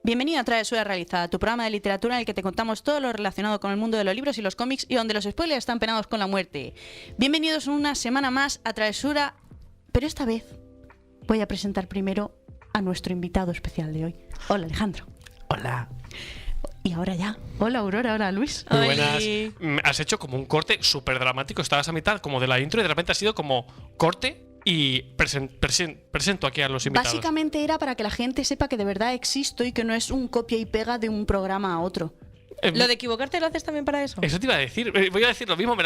Bienvenido a Travesura Realizada, tu programa de literatura en el que te contamos todo lo relacionado con el mundo de los libros y los cómics y donde los spoilers están penados con la muerte. Bienvenidos una semana más a Travesura, pero esta vez voy a presentar primero a nuestro invitado especial de hoy. Hola, Alejandro. Hola. Y ahora ya. Hola, Aurora. Hola, Luis. Muy buenas. Has hecho como un corte súper dramático. Estabas a mitad como de la intro y de repente ha sido como corte y presento aquí a los invitados. Básicamente era para que la gente sepa que de verdad existo y que no es un copia y pega de un programa a otro. ¿Lo de equivocarte lo haces también para eso? Eso te iba a decir. Voy a decir lo mismo,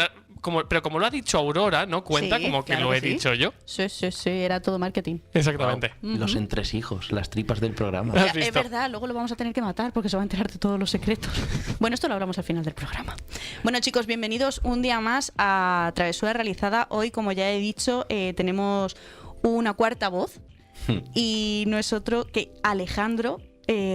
pero como lo ha dicho Aurora, ¿no? Cuenta Sí, como que claro lo he que sí. dicho yo. Sí, era todo marketing. Exactamente. Wow. Los entresijos, las tripas del programa. ¿Has Es visto? verdad, luego lo vamos a tener que matar porque se va a enterar de todos los secretos. Bueno, esto lo hablamos al final del programa. Bueno, chicos, bienvenidos un día más a Travesura Realizada. Hoy, como ya he dicho, tenemos una cuarta voz y no es otro que Alejandro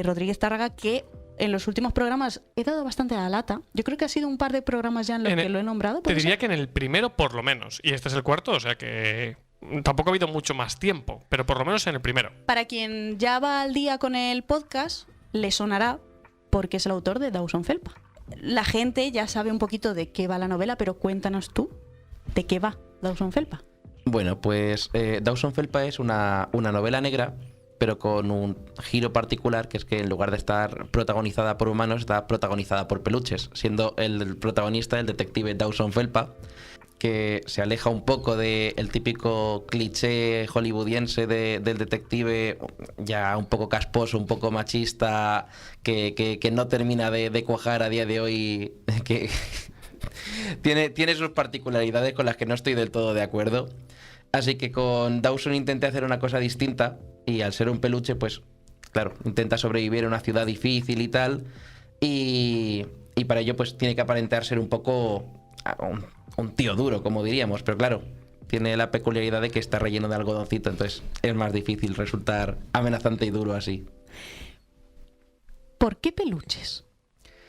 Rodríguez Tárraga, que en los últimos programas he dado bastante a la lata. Yo creo que ha sido un par de programas ya en los que lo he nombrado. Te ¿puede diría ser? que en el primero por lo menos. Y este es el cuarto, o sea que tampoco ha habido mucho más tiempo. Pero por lo menos en el primero. Para quien ya va al día con el podcast, le sonará porque es el autor de Dawson Felpa. La gente ya sabe un poquito de qué va la novela, pero cuéntanos tú de qué va Dawson Felpa. Bueno, pues Dawson Felpa es una novela negra, pero con un giro particular, que es que en lugar de estar protagonizada por humanos, está protagonizada por peluches, siendo el protagonista el detective Dawson Felpa, que se aleja un poco del típico cliché hollywoodiense del detective ya un poco casposo, un poco machista, que no termina de cuajar a día de hoy, que tiene sus particularidades con las que no estoy del todo de acuerdo. Así que con Dawson intenté hacer una cosa distinta y al ser un peluche, pues claro, intenta sobrevivir en una ciudad difícil y tal, y para ello pues tiene que aparentar ser un poco un tío duro, como diríamos, pero claro, tiene la peculiaridad de que está relleno de algodoncito, entonces es más difícil resultar amenazante y duro así. ¿Por qué peluches?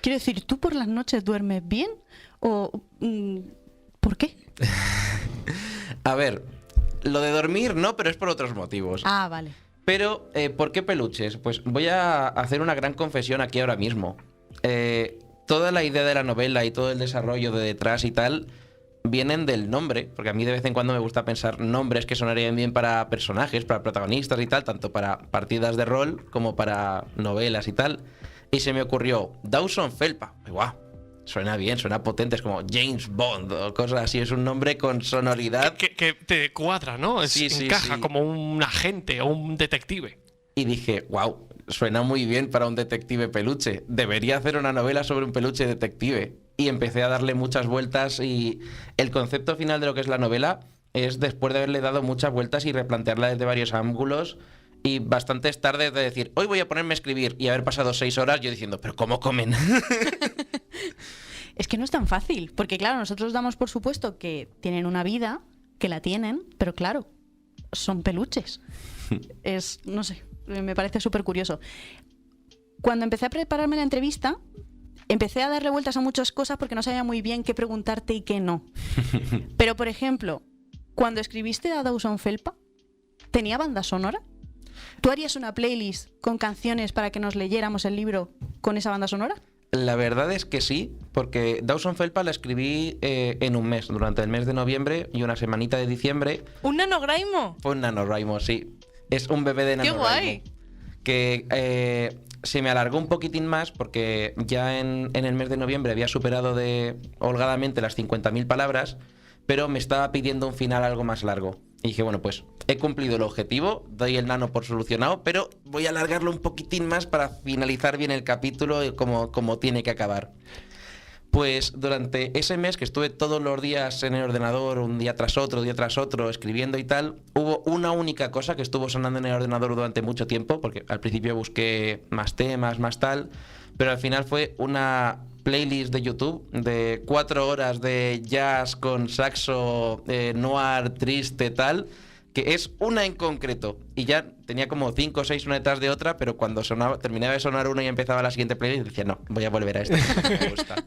Quiero decir, ¿tú por las noches duermes bien? ¿O por qué? A ver, lo de dormir no, pero es por otros motivos. Ah, vale. Pero, ¿por qué peluches? Pues voy a hacer una gran confesión aquí ahora mismo. Toda la idea de la novela y todo el desarrollo de detrás y tal vienen del nombre, porque a mí de vez en cuando me gusta pensar nombres que sonarían bien para personajes, para protagonistas y tal, tanto para partidas de rol como para novelas y tal. Y se me ocurrió Dawson Felpa. ¡Guau! Suena bien, suena potente, es como James Bond o cosas así, es un nombre con sonoridad. Que te cuadra, ¿no? Sí, encaja sí. como un agente o un detective. Y dije, wow, suena muy bien para un detective peluche. Debería hacer una novela sobre un peluche detective. Y empecé a darle muchas vueltas y el concepto final de lo que es la novela es después de haberle dado muchas vueltas y replantearla desde varios ángulos y bastantes tardes de decir, hoy voy a ponerme a escribir y haber pasado 6 horas yo diciendo, pero ¿cómo comen? Es que no es tan fácil, porque claro, nosotros damos por supuesto que tienen una vida, que la tienen, pero claro, son peluches. No sé, me parece súper curioso. Cuando empecé a prepararme la entrevista, empecé a darle vueltas a muchas cosas porque no sabía muy bien qué preguntarte y qué no. Pero, por ejemplo, cuando escribiste a Dawson Felpa, ¿tenía banda sonora? ¿Tú harías una playlist con canciones para que nos leyéramos el libro con esa banda sonora? La verdad es que sí, porque Dawson Felpa la escribí en un mes, durante el mes de noviembre y una semanita de diciembre. ¿Un NaNoWriMo? Fue un NaNoWriMo, sí. Es un bebé de ¡Qué NaNoWriMo. guay! Que se me alargó un poquitín más porque ya en el mes de noviembre había superado holgadamente las 50.000 palabras, pero me estaba pidiendo un final algo más largo. Y dije, bueno, pues he cumplido el objetivo, doy el nano por solucionado, pero voy a alargarlo un poquitín más para finalizar bien el capítulo como tiene que acabar. Pues durante ese mes que estuve todos los días en el ordenador, un día tras otro, escribiendo y tal, hubo una única cosa que estuvo sonando en el ordenador durante mucho tiempo, porque al principio busqué más temas, más tal, pero al final fue una playlist de YouTube de 4 horas de jazz con saxo, noir, triste, tal, que es una en concreto. Y ya tenía como 5 o 6 una detrás de otra, pero cuando terminaba de sonar una y empezaba la siguiente playlist, decía, no, voy a volver a esta, me gusta.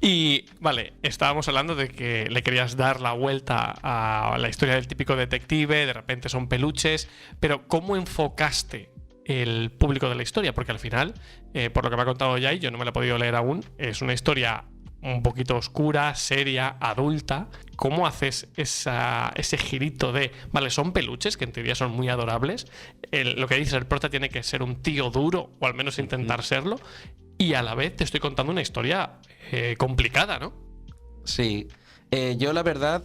Y vale, estábamos hablando de que le querías dar la vuelta a la historia del típico detective, de repente son peluches, pero ¿cómo enfocaste el público de la historia, porque al final, por lo que me ha contado Jai, yo no me la he podido leer aún, es una historia un poquito oscura, seria, adulta. ¿Cómo haces ese girito de, vale, son peluches, que en teoría son muy adorables, lo que dices, el prota tiene que ser un tío duro, o al menos intentar serlo, y a la vez te estoy contando una historia complicada, ¿no? Sí. Yo la verdad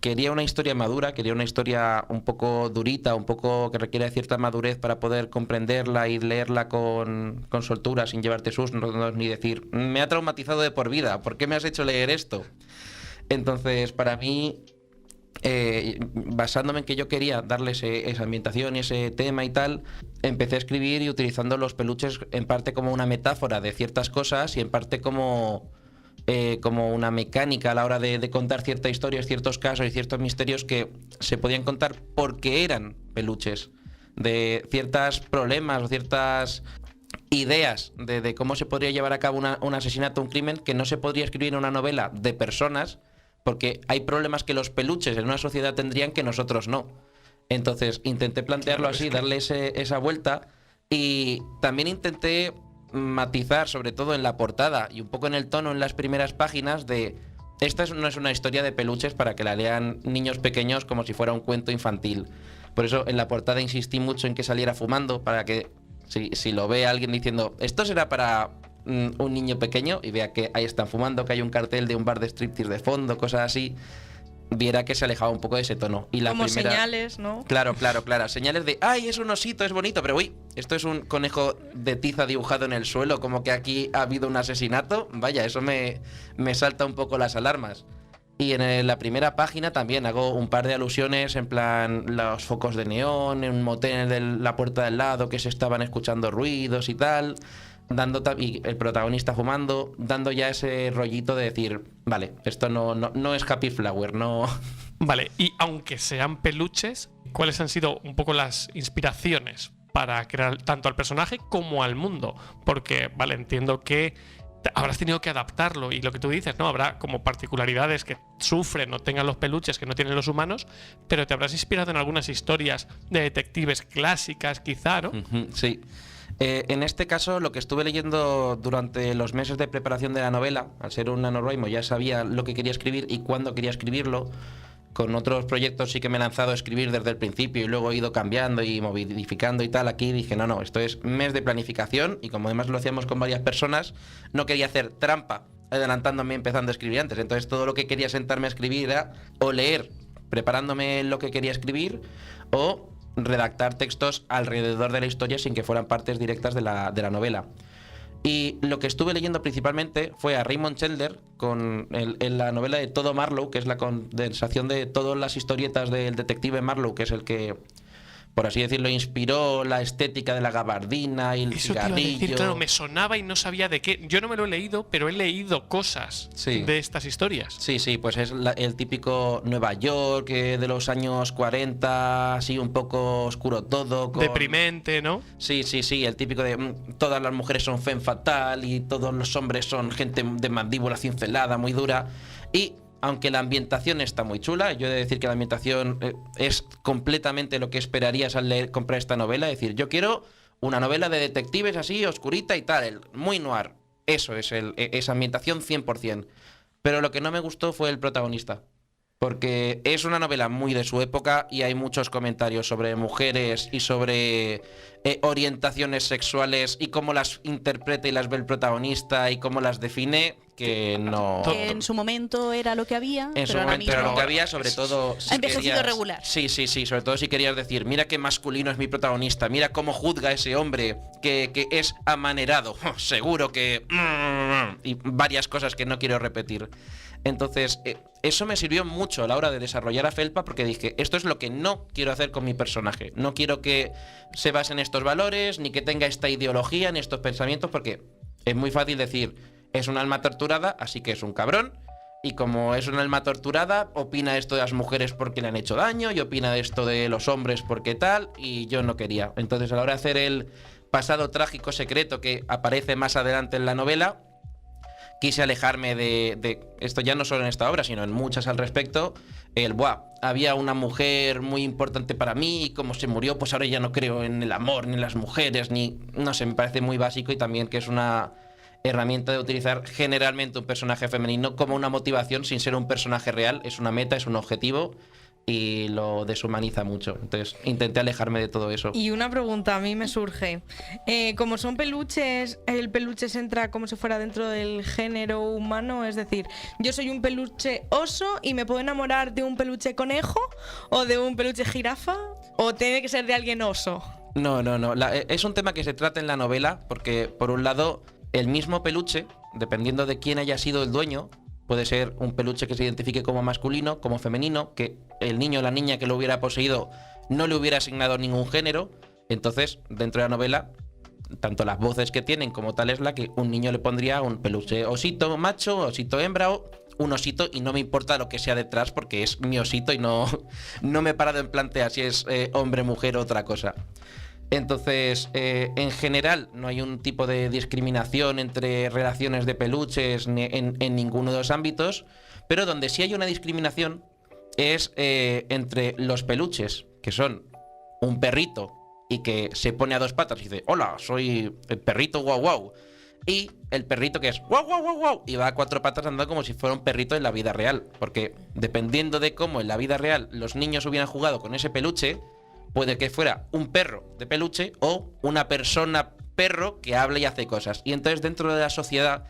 quería una historia madura, quería una historia un poco durita, un poco que requiera de cierta madurez para poder comprenderla y leerla con soltura, sin llevarte sustos, ni decir, me ha traumatizado de por vida, ¿por qué me has hecho leer esto? Entonces, para mí, basándome en que yo quería darle esa ambientación y ese tema y tal, empecé a escribir y utilizando los peluches en parte como una metáfora de ciertas cosas y en parte como una mecánica a la hora de contar ciertas historias, ciertos casos y ciertos misterios que se podían contar porque eran peluches, de ciertos problemas o ciertas ideas de cómo se podría llevar a cabo un asesinato, un crimen, que no se podría escribir en una novela de personas, porque hay problemas que los peluches en una sociedad tendrían que nosotros no. Entonces intenté plantearlo así, darle esa vuelta, y también intenté matizar, sobre todo en la portada y un poco en el tono en las primeras páginas, de esta no es una historia de peluches para que la lean niños pequeños como si fuera un cuento infantil. Por eso en la portada insistí mucho en que saliera fumando, para que si lo ve alguien diciendo esto será para un niño pequeño, y vea que ahí están fumando, que hay un cartel de un bar de striptease de fondo, cosas así, viera que se alejaba un poco de ese tono. Y la como primera, señales, ¿no? Claro. Señales de, ¡ay, es un osito, es bonito! Pero uy, esto es un conejo de tiza dibujado en el suelo, como que aquí ha habido un asesinato. Vaya, eso me salta un poco las alarmas. Y en la primera página también hago un par de alusiones, en plan los focos de neón, en un motel de la puerta del lado, que se estaban escuchando ruidos y tal, y el protagonista fumando, dando ya ese rollito de decir, vale, esto no es Happy Flower, no. Vale, y aunque sean peluches, ¿cuáles han sido un poco las inspiraciones para crear tanto al personaje como al mundo? Porque, vale, entiendo que habrás tenido que adaptarlo, y lo que tú dices, ¿no? Habrá como particularidades que sufren o tengan los peluches que no tienen los humanos, pero te habrás inspirado en algunas historias de detectives clásicas, quizá, ¿no? Sí. En este caso, lo que estuve leyendo durante los meses de preparación de la novela, al ser un NaNoWriMo, ya sabía lo que quería escribir y cuándo quería escribirlo. Con otros proyectos sí que me he lanzado a escribir desde el principio y luego he ido cambiando y modificando y tal. Aquí dije, no, esto es mes de planificación, y como además lo hacíamos con varias personas, no quería hacer trampa adelantándome empezando a escribir antes. Entonces todo lo que quería sentarme a escribir era o leer preparándome lo que quería escribir, o redactar textos alrededor de la historia sin que fueran partes directas de la novela. Y lo que estuve leyendo principalmente fue a Raymond Chandler en la novela de Todo Marlowe, que es la condensación de todas las historietas del detective Marlowe, que es el que, por así decirlo, inspiró la estética de la gabardina y el Eso te iba a cigarrillo. decir, claro, me sonaba y no sabía de qué. Yo no me lo he leído, pero he leído cosas de estas historias. Sí, pues es el típico Nueva York de los años 40, así un poco oscuro todo. Deprimente, ¿no? Sí, el típico de todas las mujeres son femme fatal y todos los hombres son gente de mandíbula cincelada, muy dura. Y aunque la ambientación está muy chula, yo he de decir que la ambientación es completamente lo que esperarías al comprar esta novela. Es decir, yo quiero una novela de detectives así, oscurita y tal, muy noir. Eso es esa ambientación 100%. Pero lo que no me gustó fue el protagonista. Porque es una novela muy de su época y hay muchos comentarios sobre mujeres y sobre orientaciones sexuales y cómo las interpreta y las ve el protagonista y cómo las define, que no. Que en su momento era lo que había, En su momento era lo que había, sobre todo. Ha envejecido regular. Sí, sobre todo si querías decir, mira qué masculino es mi protagonista, mira cómo juzga a ese hombre que es amanerado. Seguro que. Y varias cosas que no quiero repetir. Entonces, eso me sirvió mucho a la hora de desarrollar a Felpa, porque dije, esto es lo que no quiero hacer con mi personaje. No quiero que se base en estos valores, ni que tenga esta ideología, ni estos pensamientos, porque es muy fácil decir, es un alma torturada, así que es un cabrón. Y como es un alma torturada, opina esto de las mujeres porque le han hecho daño, y opina de esto de los hombres porque tal, y yo no quería. Entonces, a la hora de hacer el pasado trágico secreto que aparece más adelante en la novela, quise alejarme de esto, ya no solo en esta obra, sino en muchas al respecto, Buah, había una mujer muy importante para mí y como se murió, pues ahora ya no creo en el amor, ni en las mujeres, ni... No sé, me parece muy básico y también que es una herramienta de utilizar generalmente un personaje femenino como una motivación sin ser un personaje real. Es una meta, es un objetivo y lo deshumaniza mucho. Entonces intenté alejarme de todo eso. Y una pregunta a mí me surge. Como son peluches, el peluche se entra como si fuera dentro del género humano. Es decir, yo soy un peluche oso y me puedo enamorar de un peluche conejo o de un peluche jirafa, o tiene que ser de alguien oso. No. Es un tema que se trata en la novela porque, por un lado, el mismo peluche, dependiendo de quién haya sido el dueño, puede ser un peluche que se identifique como masculino, como femenino, que el niño o la niña que lo hubiera poseído no le hubiera asignado ningún género. Entonces, dentro de la novela, tanto las voces que tienen como tal es la que un niño le pondría un peluche osito macho, osito hembra o un osito, y no me importa lo que sea detrás porque es mi osito y no me he parado en plantear si es hombre, mujer o otra cosa. Entonces, en general, no hay un tipo de discriminación entre relaciones de peluches en ninguno de los ámbitos, pero donde sí hay una discriminación es entre los peluches, que son un perrito y que se pone a dos patas y dice, hola, soy el perrito guau guau, y el perrito que es guau guau guau guau y va a cuatro patas andando como si fuera un perrito en la vida real, porque dependiendo de cómo en la vida real los niños hubieran jugado con ese peluche, puede que fuera un perro de peluche o una persona perro que habla y hace cosas. Y entonces dentro de la sociedad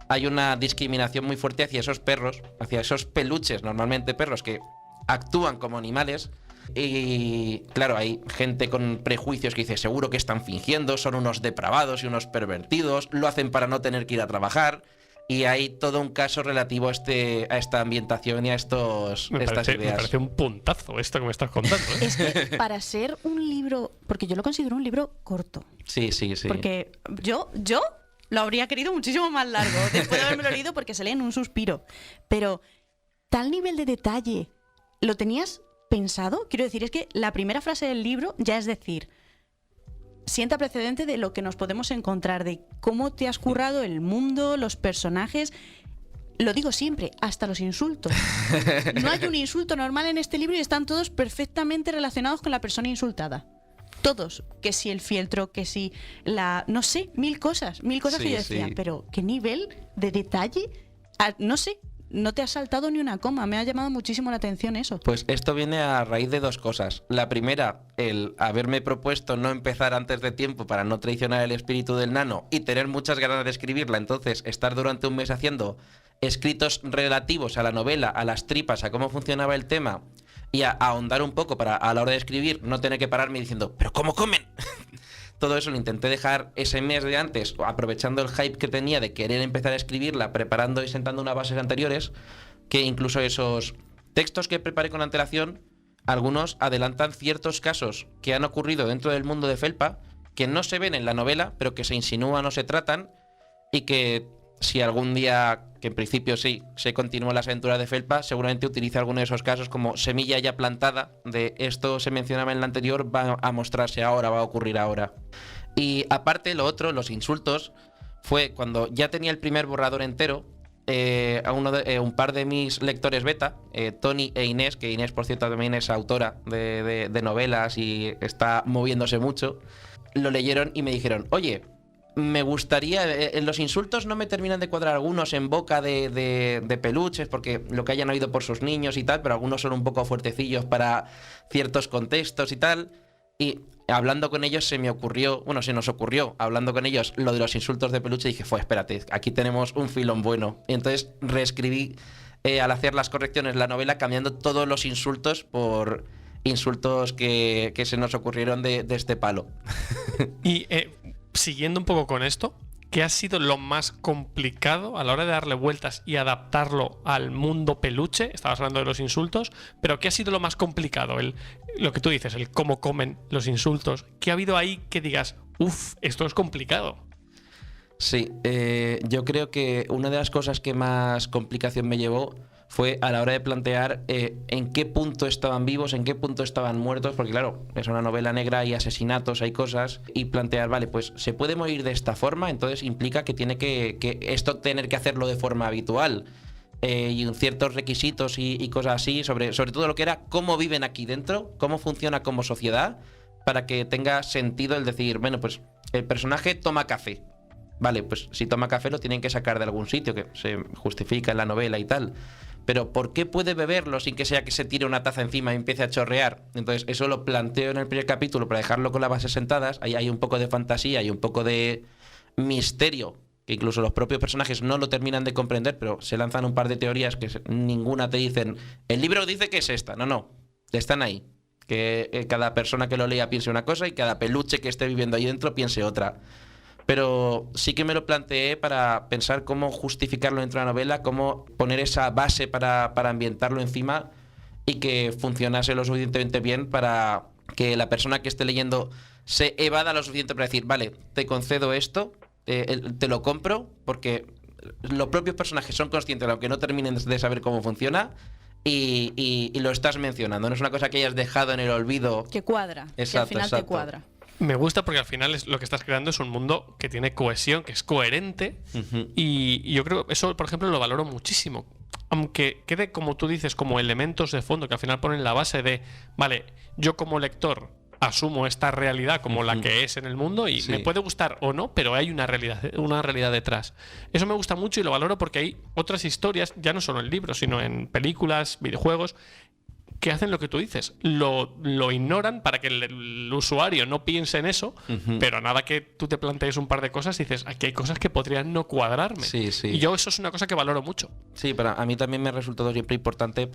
hay una discriminación muy fuerte hacia esos perros, hacia esos peluches, normalmente perros que actúan como animales. Y claro, hay gente con prejuicios que dice, seguro que están fingiendo, son unos depravados y unos pervertidos, lo hacen para no tener que ir a trabajar. Y hay todo un caso relativo a esta ambientación y a estas ideas. Me parece un puntazo esto que me estás contando, ¿eh? Es que para ser un libro, porque yo lo considero un libro corto. Sí. Porque yo lo habría querido muchísimo más largo después de haberme leído, porque se lee en un suspiro. Pero tal nivel de detalle, ¿lo tenías pensado? Quiero decir, es que la primera frase del libro ya es decir, sienta precedente de lo que nos podemos encontrar, de cómo te has currado el mundo, los personajes. Lo digo siempre, hasta los insultos. No hay un insulto normal en este libro y están todos perfectamente relacionados con la persona insultada. Todos. Que si el fieltro, que si la... No sé, mil cosas Sí, que yo decía, sí. pero ¿qué nivel de detalle? No sé, no te has saltado ni una coma. Me ha llamado muchísimo la atención eso. Pues esto viene a raíz de dos cosas. La primera, el haberme propuesto no empezar antes de tiempo para no traicionar el espíritu del nano y tener muchas ganas de escribirla. Entonces, estar durante un mes haciendo escritos relativos a la novela, a las tripas, a cómo funcionaba el tema y a ahondar un poco para a la hora de escribir no tener que pararme diciendo, ¿pero cómo comen? Todo eso lo intenté dejar ese mes de antes, aprovechando el hype que tenía de querer empezar a escribirla, preparando y sentando unas bases anteriores, que incluso esos textos que preparé con antelación, algunos adelantan ciertos casos que han ocurrido dentro del mundo de Felpa, que no se ven en la novela, pero que se insinúan o se tratan, y que si algún día, que en principio sí, se continúa las aventuras de Felpa, seguramente utilice alguno de esos casos como semilla ya plantada de esto se mencionaba en la anterior, va a mostrarse ahora, va a ocurrir ahora. Y aparte, lo otro, los insultos, fue cuando ya tenía el primer borrador entero, un par de mis lectores beta, Tony e Inés, que Inés, por cierto, también es autora de novelas y está moviéndose mucho, lo leyeron y me dijeron, oye, me gustaría, en los insultos no me terminan de cuadrar algunos en boca de peluches, porque lo que hayan oído por sus niños y tal, pero algunos son un poco fuertecillos para ciertos contextos y tal. Y hablando con ellos se nos ocurrió, hablando con ellos, lo de los insultos de peluche, y dije, espérate, aquí tenemos un filón bueno. Y entonces reescribí, al hacer las correcciones, la novela, cambiando todos los insultos por insultos que se nos ocurrieron de este palo. Y siguiendo un poco con esto, ¿qué ha sido lo más complicado a la hora de darle vueltas y adaptarlo al mundo peluche? Estabas hablando de los insultos, pero ¿qué ha sido lo más complicado? Lo que tú dices, el cómo comen los insultos. ¿Qué ha habido ahí que digas, esto es complicado? Sí, yo creo que una de las cosas que más complicación me llevó fue a la hora de plantear en qué punto estaban vivos, en qué punto estaban muertos, porque claro, es una novela negra, hay asesinatos, hay cosas, y plantear, vale, pues se puede morir de esta forma, entonces implica que tiene que esto tener que hacerlo de forma habitual. y ciertos requisitos y cosas así, sobre todo lo que era cómo viven aquí dentro, cómo funciona como sociedad, para que tenga sentido el decir, bueno, pues el personaje toma café. Vale, pues si toma café lo tienen que sacar de algún sitio, que se justifica en la novela y tal. Pero ¿por qué puede beberlo sin que sea que se tire una taza encima y empiece a chorrear? Entonces eso lo planteo en el primer capítulo para dejarlo con las bases sentadas. Ahí hay un poco de fantasía y un poco de misterio, que incluso los propios personajes no lo terminan de comprender, pero se lanzan un par de teorías que ninguna te dicen, el libro dice que es esta. No, están ahí. Que cada persona que lo lea piense una cosa y cada peluche que esté viviendo ahí dentro piense otra. Pero sí que me lo planteé para pensar cómo justificarlo dentro de la novela, cómo poner esa base para ambientarlo encima y que funcionase lo suficientemente bien para que la persona que esté leyendo se evada lo suficiente para decir, vale, te concedo esto, te lo compro, porque los propios personajes son conscientes, aunque no terminen de saber cómo funciona, y lo estás mencionando. No es una cosa que hayas dejado en el olvido. Que cuadra, Exacto, que al final exacto. te cuadra. Me gusta porque al final lo que estás creando es un mundo que tiene cohesión, que es coherente. Y yo creo que eso, por ejemplo, lo valoro muchísimo. Aunque quede, como tú dices, como elementos de fondo que al final ponen la base de, vale, yo como lector asumo esta realidad como la que es en el mundo y me puede gustar o no, pero hay una realidad detrás. Eso me gusta mucho y lo valoro porque hay otras historias, ya no solo en libros, sino en películas, videojuegos, que hacen lo que tú dices, lo ignoran para que el usuario no piense en eso, pero nada que tú te plantees un par de cosas y dices, aquí hay cosas que podrían no cuadrarme. Sí. Y yo eso es una cosa que valoro mucho. Sí, pero a mí también me ha resultado siempre importante,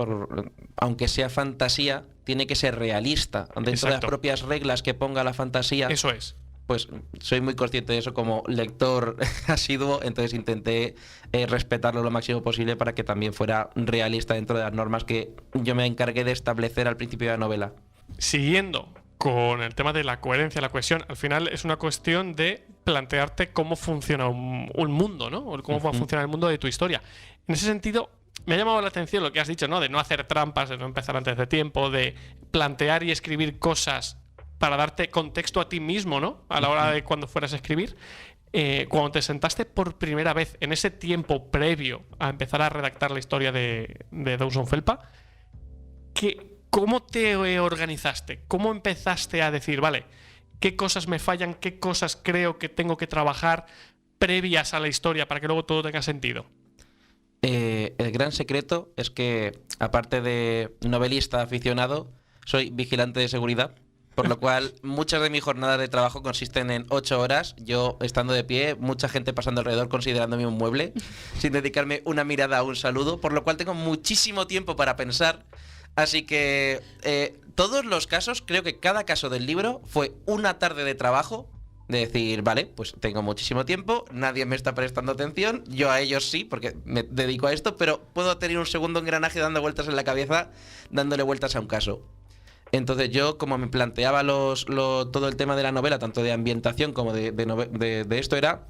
aunque sea fantasía, tiene que ser realista. Dentro de las propias reglas que ponga la fantasía. Eso es. Pues soy muy consciente de eso como lector asiduo, entonces intenté respetarlo lo máximo posible para que también fuera realista dentro de las normas que yo me encargué de establecer al principio de la novela. Siguiendo con el tema de la coherencia, la cohesión, al final es una cuestión de plantearte cómo funciona un mundo, ¿no? O cómo va a funcionar el mundo de tu historia. En ese sentido, me ha llamado la atención lo que has dicho, ¿no? De no hacer trampas, de no empezar antes de tiempo, de plantear y escribir cosas para darte contexto a ti mismo, ¿no? A la hora de cuando fueras a escribir. Cuando te sentaste por primera vez en ese tiempo previo a empezar a redactar la historia de Dawson Felpa, ¿cómo te organizaste? ¿Cómo empezaste a decir, vale, qué cosas me fallan, qué cosas creo que tengo que trabajar previas a la historia para que luego todo tenga sentido? El gran secreto es que, aparte de novelista aficionado, soy vigilante de seguridad. Por lo cual, muchas de mis jornadas de trabajo consisten en 8 horas, yo estando de pie, mucha gente pasando alrededor considerándome un mueble, sin dedicarme una mirada o un saludo, por lo cual tengo muchísimo tiempo para pensar. Así que todos los casos, creo que cada caso del libro fue una tarde de trabajo, de decir, vale, pues tengo muchísimo tiempo, nadie me está prestando atención, yo a ellos sí, porque me dedico a esto, pero puedo tener un segundo engranaje dando vueltas en la cabeza, dándole vueltas a un caso. Entonces yo, como me planteaba todo el tema de la novela, tanto de ambientación como de esto, era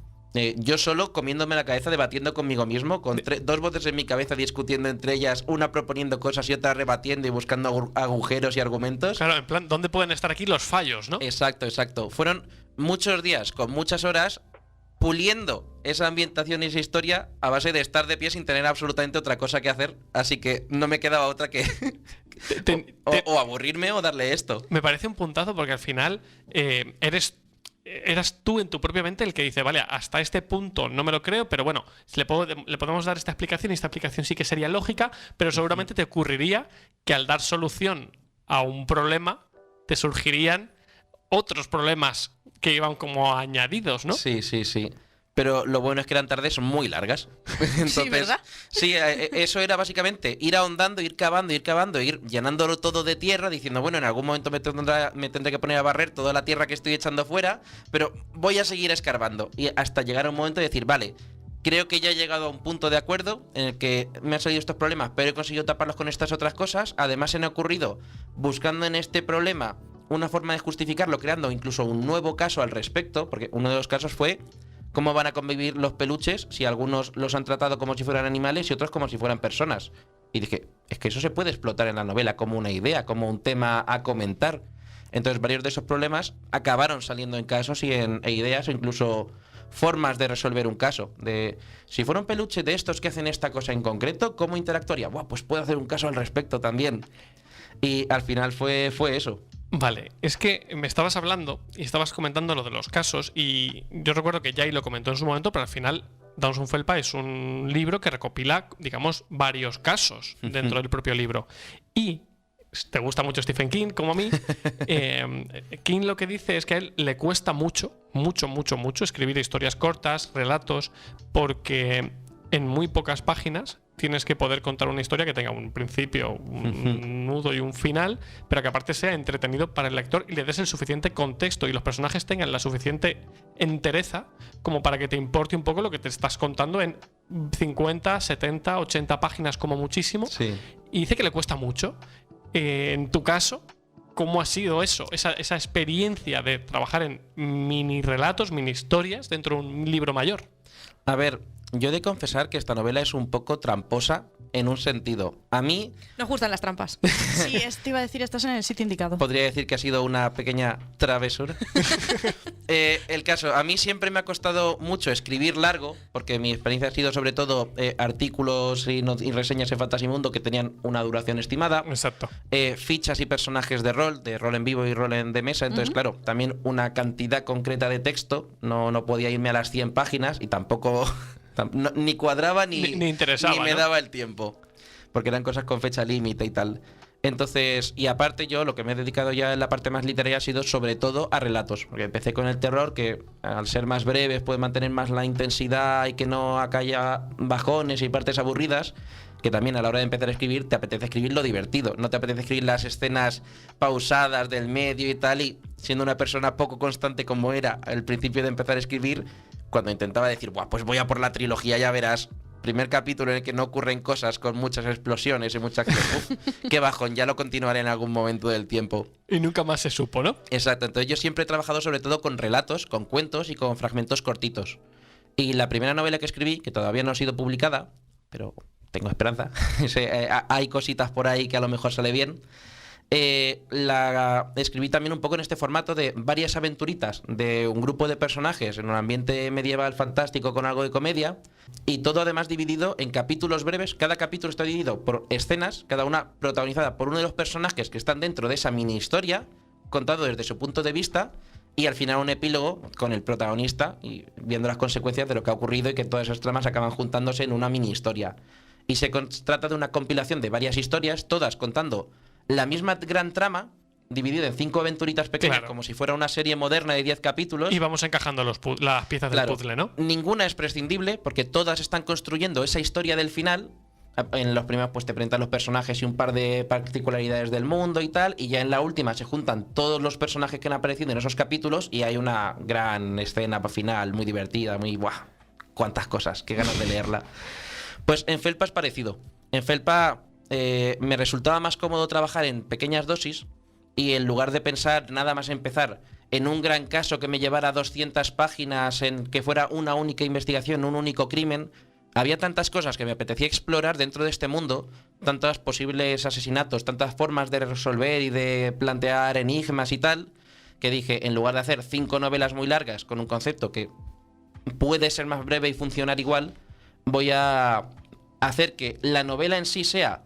yo solo comiéndome la cabeza, debatiendo conmigo mismo, con dos voces en mi cabeza discutiendo entre ellas, una proponiendo cosas y otra rebatiendo y buscando agujeros y argumentos. Claro, en plan, ¿dónde pueden estar aquí los fallos, no? Exacto. Fueron muchos días, con muchas horas, puliendo esa ambientación y esa historia a base de estar de pie sin tener absolutamente otra cosa que hacer. Así que no me quedaba otra que o aburrirme o darle esto. Me parece un puntazo porque al final eras tú en tu propia mente el que dice, vale, hasta este punto no me lo creo, pero bueno, le podemos dar esta explicación y esta explicación sí que sería lógica, pero seguramente te ocurriría que al dar solución a un problema te surgirían otros problemas que iban como añadidos, ¿no? Sí. Pero lo bueno es que eran tardes muy largas. Entonces, sí, ¿verdad? Sí, eso era básicamente ir ahondando, ir cavando, ir llenándolo todo de tierra, diciendo, bueno, en algún momento me tendré que poner a barrer toda la tierra que estoy echando fuera, pero voy a seguir escarbando. Y hasta llegar a un momento de decir, vale, creo que ya he llegado a un punto de acuerdo en el que me han salido estos problemas, pero he conseguido taparlos con estas otras cosas. Además, se me ha ocurrido, buscando en este problema una forma de justificarlo, creando incluso un nuevo caso al respecto, porque uno de los casos fue cómo van a convivir los peluches si algunos los han tratado como si fueran animales y otros como si fueran personas. Y dije, es que eso se puede explotar en la novela como una idea, como un tema a comentar. Entonces varios de esos problemas acabaron saliendo en casos y en ideas, o incluso formas de resolver un caso. De si fuera un peluche de estos que hacen esta cosa en concreto, ¿cómo interactuaría? Buah, pues puedo hacer un caso al respecto también. Y al final fue eso. Vale, es que me estabas hablando y estabas comentando lo de los casos y yo recuerdo que Jai lo comentó en su momento, pero al final Dawson Felpa es un libro que recopila, digamos, varios casos dentro del propio libro. Y te gusta mucho Stephen King, como a mí. King lo que dice es que a él le cuesta mucho escribir historias cortas, relatos, porque en muy pocas páginas tienes que poder contar una historia que tenga un principio, un nudo y un final, pero que aparte sea entretenido para el lector y le des el suficiente contexto y los personajes tengan la suficiente entereza como para que te importe un poco lo que te estás contando en 50, 70, 80 páginas como muchísimo. Sí. Y dice que le cuesta mucho. En tu caso, ¿cómo ha sido eso? Esa experiencia de trabajar en mini relatos, mini historias dentro de un libro mayor. A ver, yo he de confesar que esta novela es un poco tramposa en un sentido. A mí Nos gustan las trampas. Sí, te iba a decir, estás en el sitio indicado. podría decir que ha sido una pequeña travesura. El caso, a mí siempre me ha costado mucho escribir largo, porque mi experiencia ha sido sobre todo artículos y reseñas en Fantasy Mundo que tenían una duración estimada. Exacto. Fichas y personajes de rol en vivo y rol de mesa. Entonces, claro, también una cantidad concreta de texto. No podía irme a las 100 páginas y tampoco ni cuadraba ni interesaba, ni me ¿no? daba el tiempo. Porque eran cosas con fecha límite y tal. Entonces, y aparte yo lo que me he dedicado ya en la parte más literaria ha sido sobre todo a relatos. Porque empecé con el terror, que al ser más breves puede mantener más la intensidad y que no haya bajones y partes aburridas. Que también a la hora de empezar a escribir te apetece escribir lo divertido. No te apetece escribir las escenas pausadas del medio y tal. Y siendo una persona poco constante como era al principio de empezar a escribir, cuando intentaba decir, buah, pues voy a por la trilogía, ya verás. Primer capítulo en el que no ocurren cosas con muchas explosiones y mucha acción. Uf, qué bajón, ya lo continuaré en algún momento del tiempo. Y nunca más se supo, ¿no? Exacto, entonces yo siempre he trabajado sobre todo con relatos, con cuentos y con fragmentos cortitos. Y la primera novela que escribí, que todavía no ha sido publicada, pero tengo esperanza, hay cositas por ahí que a lo mejor sale bien. La escribí también un poco en este formato de varias aventuritas de un grupo de personajes en un ambiente medieval fantástico con algo de comedia, y todo además dividido en capítulos breves. Cada capítulo está dividido por escenas, cada una protagonizada por uno de los personajes que están dentro de esa mini historia, contado desde su punto de vista, y al final un epílogo con el protagonista y viendo las consecuencias de lo que ha ocurrido y que todas esas tramas acaban juntándose en una mini historia. Y se trata de una compilación de varias historias, todas contando la misma gran trama, dividida en 5 aventuritas pequeñas, Claro. como si fuera una serie moderna de 10 capítulos. Y vamos encajando las piezas Claro, del puzzle, ¿no? Ninguna es prescindible, porque todas están construyendo esa historia del final. En los primeros pues te presentan los personajes y un par de particularidades del mundo y tal, y ya en la última se juntan todos los personajes que han aparecido en esos capítulos y hay una gran escena final muy divertida, muy ¡buah! Cuántas cosas, qué ganas de leerla. Pues en Felpa es parecido. En Felpa me resultaba más cómodo trabajar en pequeñas dosis, y en lugar de pensar nada más empezar en un gran caso que me llevara 200 páginas, en que fuera una única investigación, un único crimen, había tantas cosas que me apetecía explorar dentro de este mundo, tantos posibles asesinatos, tantas formas de resolver y de plantear enigmas y tal, que dije, en lugar de hacer 5 novelas muy largas con un concepto que puede ser más breve y funcionar igual, voy a hacer que la novela en sí sea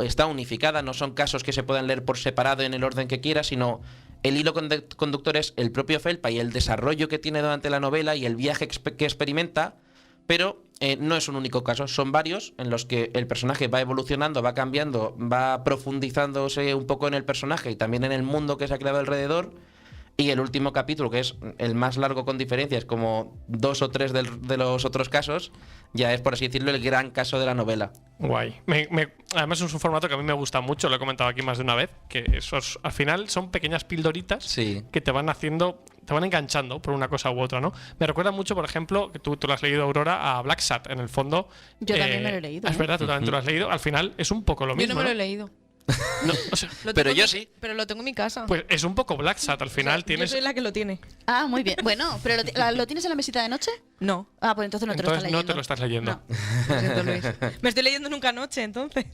está unificada, no son casos que se puedan leer por separado en el orden que quiera, sino el hilo conductor es el propio Felpa y el desarrollo que tiene durante la novela y el viaje que experimenta, pero no es un único caso, son varios en los que el personaje va evolucionando, va cambiando, va profundizándose un poco en el personaje y también en el mundo que se ha creado alrededor. Y el último capítulo, que es el más largo con diferencias, como 2 o 3 de los otros casos, ya es, por así decirlo, el gran caso de la novela. Guay. Además es un formato que a mí me gusta mucho, lo he comentado aquí más de una vez, que esos, al final son pequeñas pildoritas Sí. que te van haciendo, te van enganchando por una cosa u otra, ¿no? Me recuerda mucho, por ejemplo, que tú lo has leído, Aurora, a Black Sat, en el fondo. Yo también me lo he leído, Es verdad, tú también te lo has leído. Al final es un poco lo Yo mismo. no me lo he leído. No, o sea, Lo Pero tengo yo en- sí. Pero lo tengo en mi casa. pues es un poco Black Sat. Al final Yo tienes. soy la que lo tiene. Ah, muy bien. Bueno, pero ¿lo tienes en la mesita de noche? No. Ah, pues entonces no te lo estás Entonces no leyendo. te lo estás leyendo. No. Lo siento, Luis. Me estoy leyendo nunca anoche, entonces.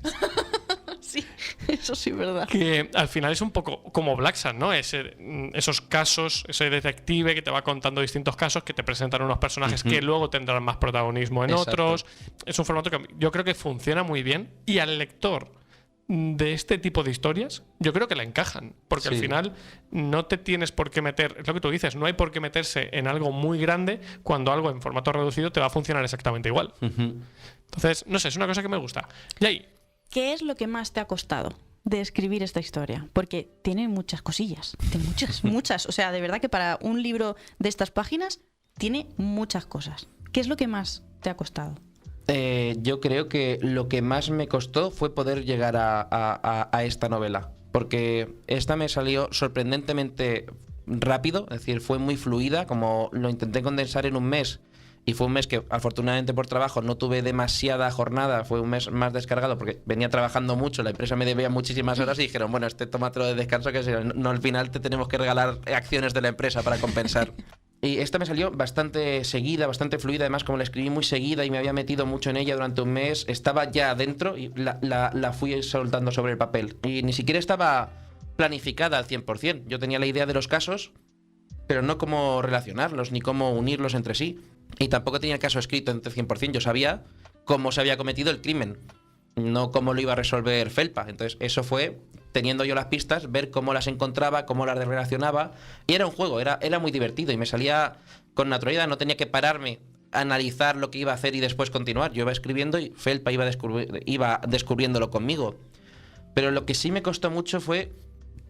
Sí, eso sí es verdad. Que al final es un poco como Black Sun, ¿no? Esos casos, ese detective que te va contando distintos casos, que te presentan unos personajes que luego tendrán más protagonismo en otros. Es un formato que yo creo que funciona muy bien, y al lector de este tipo de historias yo creo que la encajan, porque al final no te tienes por qué meter, es lo que tú dices, no hay por qué meterse en algo muy grande cuando algo en formato reducido te va a funcionar exactamente igual. Entonces, no sé, es una cosa que me gusta. Y ahí, ¿qué es lo que más te ha costado de escribir esta historia? Porque tiene muchas cosillas, tiene muchas. O sea, de verdad que para un libro de estas páginas tiene muchas cosas. ¿Qué es lo que más te ha costado? Yo creo que lo que más me costó fue poder llegar a esta novela, porque esta me salió sorprendentemente rápido, es decir, fue muy fluida, como lo intenté condensar en un mes, y fue un mes que afortunadamente por trabajo no tuve demasiada jornada, fue un mes más descargado porque venía trabajando mucho, la empresa me debía muchísimas horas y dijeron, bueno, tómatelo de descanso, que no, al final te tenemos que regalar acciones de la empresa para compensar. Y esta me salió bastante seguida, bastante fluida. Además, como la escribí muy seguida y me había metido mucho en ella durante un mes, estaba ya adentro y la fui soltando sobre el papel. Y ni siquiera estaba planificada al 100%. Yo tenía la idea de los casos, pero no cómo relacionarlos ni cómo unirlos entre sí. Y tampoco tenía el caso escrito entre 100%. Yo sabía cómo se había cometido el crimen, no cómo lo iba a resolver Felpa. Entonces, eso fue, teniendo yo las pistas, ver cómo las encontraba, cómo las relacionaba. Y era un juego, era muy divertido y me salía con naturalidad. No tenía que pararme a analizar lo que iba a hacer y después continuar. Yo iba escribiendo y Felpa iba descubriéndolo conmigo. Pero lo que sí me costó mucho fue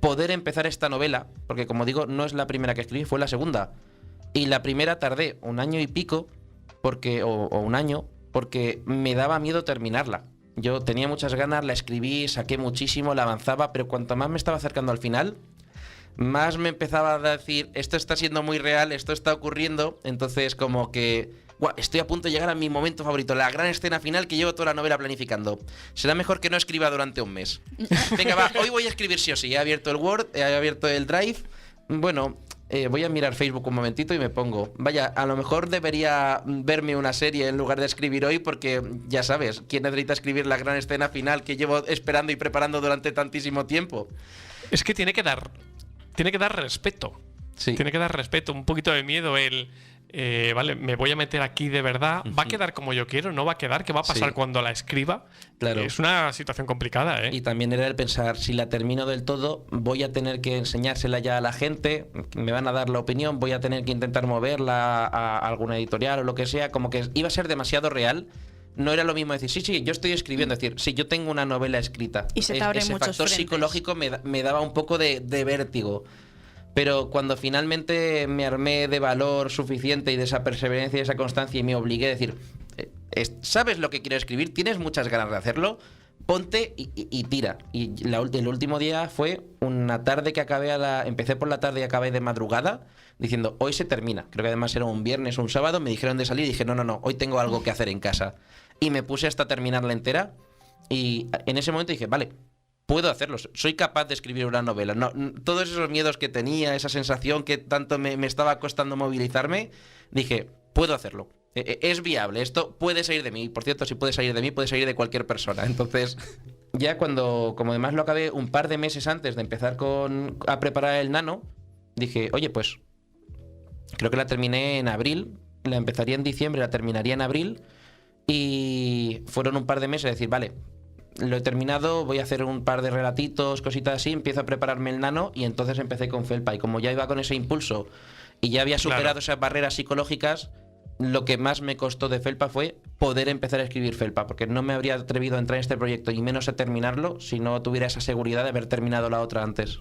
poder empezar esta novela, porque como digo, no es la primera que escribí, fue la segunda. Y la primera tardé 1 año y pico, o 1 año, porque me daba miedo terminarla. Yo tenía muchas ganas, la escribí, saqué muchísimo, la avanzaba, pero cuanto más me estaba acercando al final, más me empezaba a decir, esto está siendo muy real, esto está ocurriendo. Entonces como que, estoy a punto de llegar a mi momento favorito, la gran escena final que llevo toda la novela planificando. Será mejor que no escriba durante un mes. Venga, va, hoy voy a escribir sí o sí. He abierto el Word, he abierto el Drive. Bueno, voy a mirar Facebook un momentito y me pongo. Vaya, a lo mejor debería verme una serie en lugar de escribir hoy, porque ya sabes, ¿quién necesita escribir la gran escena final que llevo esperando y preparando durante tantísimo tiempo? Es que tiene que dar respeto. Sí. Tiene que dar respeto, un poquito de miedo vale, me voy a meter aquí de verdad, va a quedar como yo quiero, no va a quedar, ¿qué va a pasar cuando la escriba? Claro. Es una situación complicada, ¿eh? Y también era el pensar, si la termino del todo, voy a tener que enseñársela ya a la gente, me van a dar la opinión, voy a tener que intentar moverla a alguna editorial o lo que sea, como que iba a ser demasiado real. No era lo mismo decir, sí, yo estoy escribiendo, es decir, sí, yo tengo una novela escrita. Y se te abren ese muchos factor frentes. psicológico me daba un poco de vértigo. Pero cuando finalmente me armé de valor suficiente y de esa perseverancia y esa constancia y me obligué a decir, ¿sabes lo que quiero escribir? ¿Tienes muchas ganas de hacerlo? Ponte y tira. Y el último día fue una tarde que empecé por la tarde y acabé de madrugada diciendo, hoy se termina. Creo que además era un viernes o un sábado, me dijeron de salir y dije, no, hoy tengo algo que hacer en casa. Y me puse hasta terminarla entera y en ese momento dije, vale, puedo hacerlo, soy capaz de escribir una novela. No, todos esos miedos que tenía, esa sensación que tanto me estaba costando movilizarme, dije, puedo hacerlo. Es viable, esto puede salir de mí. Por cierto, si puede salir de mí, puede salir de cualquier persona. Entonces, ya como además lo acabé un par de meses antes de empezar a preparar el nano, dije, oye, pues creo que la terminé en abril, la empezaría en diciembre, la terminaría en abril, y fueron un par de meses de decir, vale, lo he terminado, voy a hacer un par de relatitos, cositas así, empiezo a prepararme el nano y entonces empecé con Felpa. Y como ya iba con ese impulso y ya había superado esas barreras psicológicas, lo que más me costó de Felpa fue poder empezar a escribir Felpa, porque no me habría atrevido a entrar en este proyecto y menos a terminarlo si no tuviera esa seguridad de haber terminado la otra antes.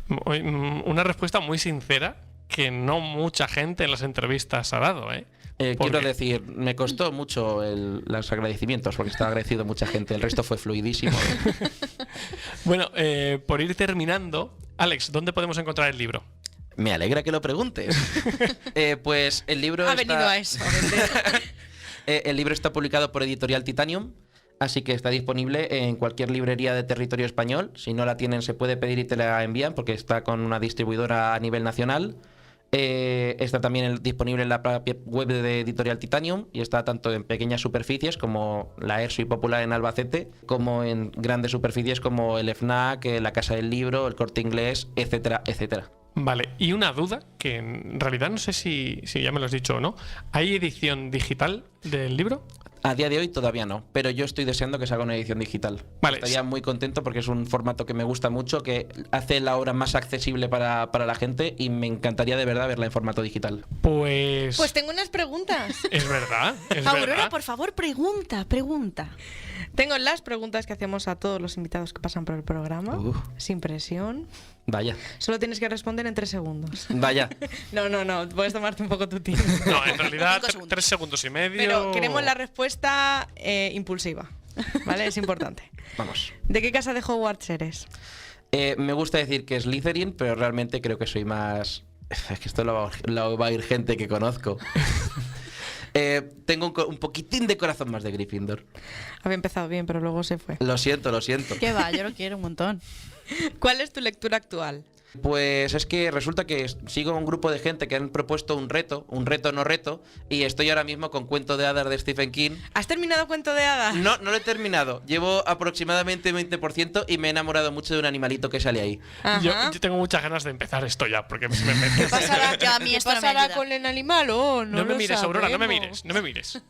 Una respuesta muy sincera que no mucha gente en las entrevistas ha dado, ¿eh? Quiero decir, me costó mucho los agradecimientos, porque estaba agradecido mucha gente. El resto fue fluidísimo. Bueno, por ir terminando, Alex, ¿dónde podemos encontrar el libro? Me alegra que lo preguntes. Pues el libro Ha venido a eso. El libro está publicado por Editorial Titanium, así que está disponible en cualquier librería de territorio español. Si no la tienen, se puede pedir y te la envían, porque está con una distribuidora a nivel nacional. Está también disponible en la propia web de Editorial Titanium y está tanto en pequeñas superficies como la ERSO y Popular en Albacete, como en grandes superficies como el FNAC, la Casa del Libro, el Corte Inglés, etcétera, etcétera. Vale, y una duda que en realidad no sé si ya me lo has dicho o no. ¿Hay edición digital del libro? A día de hoy todavía no, pero yo estoy deseando que salga una edición digital. Vale. Estaría muy contento porque es un formato que me gusta mucho, que hace la obra más accesible para la gente y me encantaría de verdad verla en formato digital. Pues tengo unas preguntas. es verdad, es Aurora, verdad. por favor, pregunta. Tengo las preguntas que hacemos a todos los invitados que pasan por el programa. Uf. Sin presión. Vaya, Solo tienes que responder en 3 segundos. vaya. No, puedes tomarte un poco tu tiempo. No, en realidad 5 segundos. 3 segundos y medio. Pero queremos la respuesta impulsiva. ¿Vale? Es importante. Vamos. ¿De qué casa de Hogwarts eres? Me gusta decir que es Slytherin, pero realmente creo que soy más... Es que esto lo va a oír gente que conozco. Tengo un poquitín de corazón más de Gryffindor. Había empezado bien, pero luego se fue. Lo siento, lo siento. ¿Qué va? Yo lo quiero un montón. ¿Cuál es tu lectura actual? Pues es que resulta que sigo un grupo de gente que han propuesto un reto no reto, y estoy ahora mismo con Cuento de Hadas de Stephen King. ¿Has terminado Cuento de Hadas? No lo he terminado. Llevo aproximadamente 20% y me he enamorado mucho de un animalito que sale ahí. Ajá. Yo tengo muchas ganas de empezar esto ya, porque ¿Qué pasará? Ya a mí ¿Qué esto no me pasará ayuda. con el animal? Oh, No me lo mires, Aurora, no me sabemos. mires, no me mires.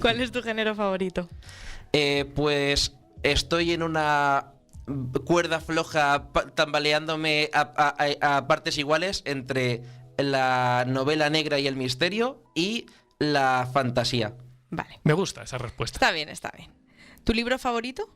¿Cuál es tu género favorito? Pues estoy en una cuerda floja tambaleándome a partes iguales entre la novela negra y el misterio y la fantasía. Vale. Me gusta esa respuesta. Está bien, está bien. ¿Tu libro favorito?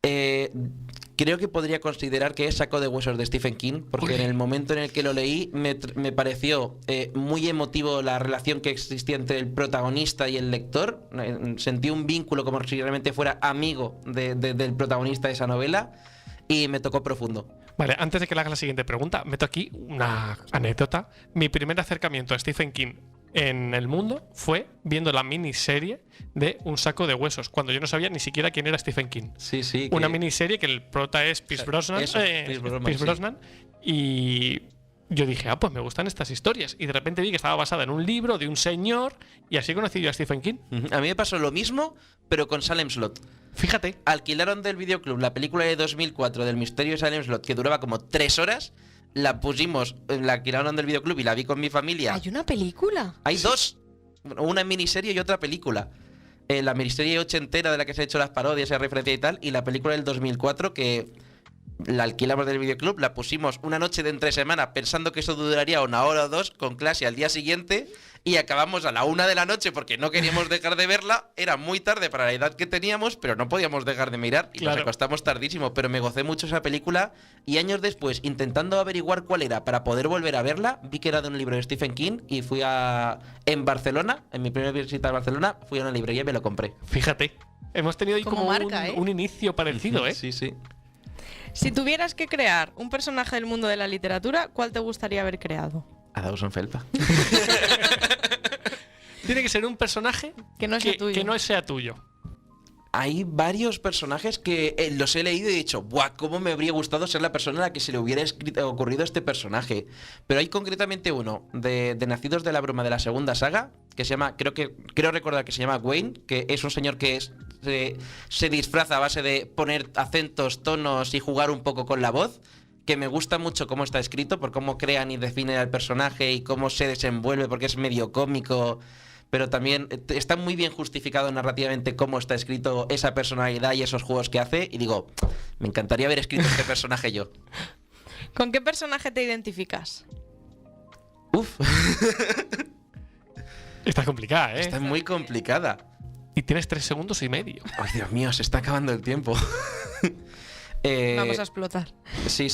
Creo que podría considerar que es Saco de Huesos de Stephen King, porque en el momento en el que lo leí me pareció muy emotivo la relación que existía entre el protagonista y el lector. Sentí un vínculo como si realmente fuera amigo del protagonista de esa novela y me tocó profundo. Vale, antes de que le haga la siguiente pregunta, meto aquí una anécdota. Mi primer acercamiento a Stephen King en el mundo fue viendo la miniserie de Un saco de huesos, cuando yo no sabía ni siquiera quién era Stephen King. Sí, sí. Una miniserie que el prota es Pierce Brosnan. Eso, Pierce Brosnan, Pierce sí. Brosnan. Y yo dije, pues me gustan estas historias. Y de repente vi que estaba basada en un libro de un señor y así conocí yo a Stephen King. A mí me pasó lo mismo, pero con Salem Slot. Fíjate. Alquilaron del videoclub la película de 2004 del misterio de Salem Slot, que duraba como 3 horas. La pusimos, la alquilaron del videoclub y la vi con mi familia. ¿Hay una película? Hay dos, una miniserie y otra película. La miniserie ochentera de la que se han hecho las parodias y referencia y tal, y la película del 2004 que la alquilamos del videoclub, la pusimos una noche de entre semana pensando que eso duraría 1 hora o 2 con clase al día siguiente y acabamos a la 1 de la noche porque no queríamos dejar de verla. Era muy tarde para la edad que teníamos, pero no podíamos dejar de mirar y Claro. nos acostamos tardísimo, pero me gocé mucho esa película y años después, intentando averiguar cuál era para poder volver a verla, vi que era de un libro de Stephen King y fui en Barcelona, en mi primera visita a Barcelona, fui a una librería y me lo compré. Fíjate. Hemos tenido ahí Como como marca, ¿eh? un inicio parecido, ¿eh? Sí, sí. Si tuvieras que crear un personaje del mundo de la literatura, ¿cuál te gustaría haber creado? A Dawson Felpa. Tiene que ser un personaje Que no sea tuyo. que no sea tuyo. Hay varios personajes que los he leído y he dicho, ¡buah! ¿Cómo me habría gustado ser la persona a la que se le hubiera ocurrido este personaje? Pero hay concretamente uno de Nacidos de la Bruma de la segunda saga, que se llama, creo recordar que se llama Wayne, que es un señor que se disfraza a base de poner acentos, tonos y jugar un poco con la voz. Que me gusta mucho cómo está escrito, por cómo crean y definen al personaje y cómo se desenvuelve, porque es medio cómico. Pero también está muy bien justificado narrativamente cómo está escrito esa personalidad y esos juegos que hace. Y digo, me encantaría haber escrito este personaje yo. ¿Con qué personaje te identificas? Uf, Está complicada, ¿eh? está muy complicada. Y tienes 3 segundos y medio. Ay, Dios mío, se está acabando el tiempo. Vamos a explotar. Sí.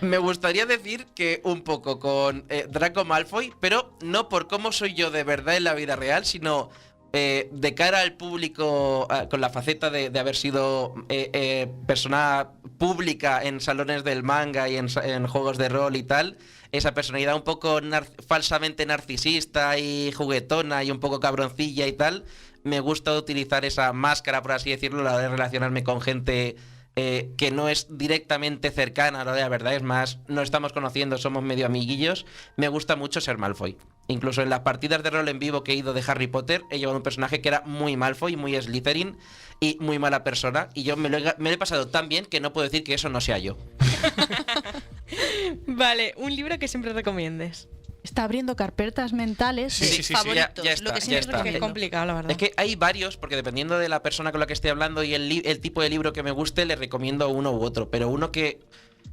Me gustaría decir que un poco con Draco Malfoy, pero no por cómo soy yo de verdad en la vida real, sino de cara al público, con la faceta de haber sido persona pública en salones del manga y en juegos de rol y tal. Esa personalidad un poco falsamente narcisista y juguetona y un poco cabroncilla y tal. Me gusta utilizar esa máscara, por así decirlo, a la hora de relacionarme con gente que no es directamente cercana a la verdad, es más, nos estamos conociendo, somos medio amiguillos, me gusta mucho ser Malfoy. Incluso en las partidas de rol en vivo que he ido de Harry Potter, he llevado un personaje que era muy Malfoy, muy Slytherin y muy mala persona. Y yo me lo he pasado tan bien que no puedo decir que eso no sea yo. Vale, un libro que siempre recomiendes. Está abriendo carpetas mentales de Sí, favoritos. ya está, lo que ya siempre está. Qué recomiendo. complicado, la verdad. Es que hay varios, porque dependiendo de la persona con la que esté hablando y el tipo de libro que me guste, le recomiendo uno u otro. Pero uno que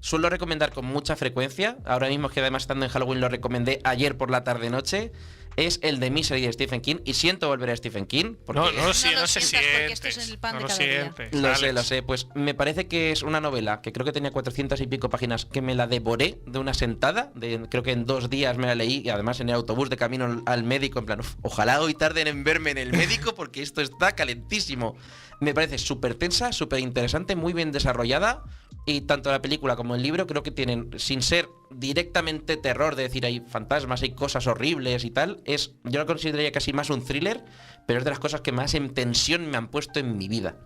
suelo recomendar con mucha frecuencia, ahora mismo que además estando en Halloween lo recomendé ayer por la tarde-noche, es el de Misery de Stephen King. Y siento volver a Stephen King, porque... No lo se sientas siente. porque esto es el pan no de lo cada día. sientes, Lo Alex. sé. Pues me parece que es una novela que creo que tenía 400 y pico páginas, que me la devoré de una sentada. Creo que en 2 días me la leí, y además en el autobús de camino al médico, en plan, ojalá hoy tarden en verme en el médico porque esto está calentísimo. Me parece súper tensa, súper interesante, muy bien desarrollada. Y tanto la película como el libro creo que tienen, sin ser directamente terror, de decir hay fantasmas, hay cosas horribles y tal, yo lo consideraría casi más un thriller, pero es de las cosas que más en tensión me han puesto en mi vida.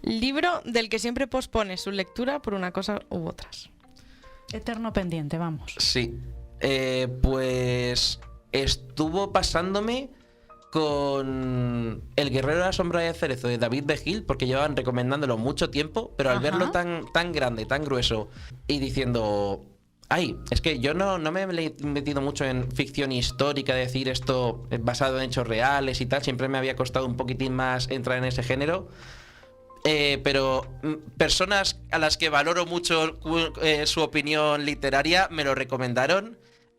Libro del que siempre pospones su lectura por una cosa u otras. Eterno pendiente, vamos. Sí. Pues estuvo pasándome con El guerrero de la sombra de cerezo de David B. Hill, porque llevaban recomendándolo mucho tiempo, pero al Ajá. verlo tan grande, tan grueso, y diciendo, ay, es que yo no me he metido mucho en ficción histórica, decir esto basado en hechos reales y tal, siempre me había costado un poquitín más entrar en ese género. Pero personas a las que valoro mucho su opinión literaria me lo recomendaron.